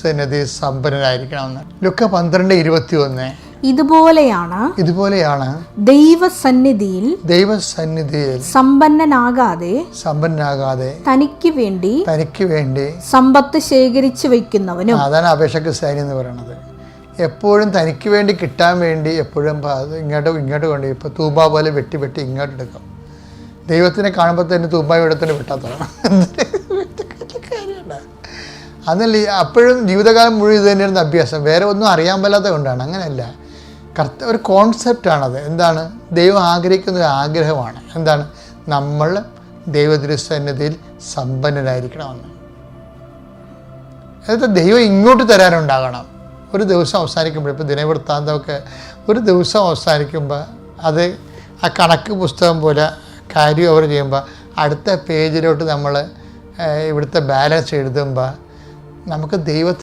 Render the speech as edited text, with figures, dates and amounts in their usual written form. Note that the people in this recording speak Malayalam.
സന്നിധി സമ്പന്നരായിരിക്കണമെന്ന്. ലുക്ക 12:21. ഇതുപോലെയാണ് ദൈവസന്നിധിയിൽ സമ്പന്നനാകാതെ തനിക്ക് വേണ്ടി സമ്പത്ത് ശേഖരിച്ചു വെക്കുന്നവനും. അതാണ് അപേക്ഷക്ക് സൈന്യം എന്ന് പറയുന്നത്. എപ്പോഴും തനിക്ക് വേണ്ടി കിട്ടാൻ വേണ്ടി എപ്പോഴും ഇങ്ങോട്ട് കൊണ്ട് ഇപ്പോൾ തൂബ പോലെ വെട്ടി ഇങ്ങോട്ട് എടുക്കും. ദൈവത്തിനെ കാണുമ്പോൾ തന്നെ തൂബ ഇടത്തിന് വിട്ടാത്തതാണ്. അതല്ല, അപ്പോഴും ജീവിതകാലം മുഴുവൻ ഇത് തന്നെയായിരുന്നു അഭ്യാസം. വേറെ ഒന്നും അറിയാൻ പാലാത്ത കൊണ്ടാണ്. അങ്ങനെയല്ല, ഒരു കോൺസെപ്റ്റാണത്. എന്താണ്? ദൈവം ആഗ്രഹിക്കുന്ന ഒരു ആഗ്രഹമാണ്. എന്താണ്? നമ്മൾ ദൈവതിരുസന്നിധിയിൽ സമ്പന്നരായിരിക്കണമെന്ന്. അതായത് ദൈവം ഇങ്ങോട്ട് തരാനുണ്ടാകണം. ഒരു ദിവസം അവസാനിക്കുമ്പോൾ, ഇപ്പോൾ ദിനവൃത്താന്തമൊക്കെ ഒരു ദിവസം അവസാനിക്കുമ്പോൾ അത് ആ കണക്ക് പുസ്തകം പോലെ കാര്യം അവർ ചെയ്യുമ്പോൾ അടുത്ത പേജിലോട്ട് നമ്മൾ ഇവിടുത്തെ ബാലൻസ് എഴുതുമ്പോൾ നമുക്ക്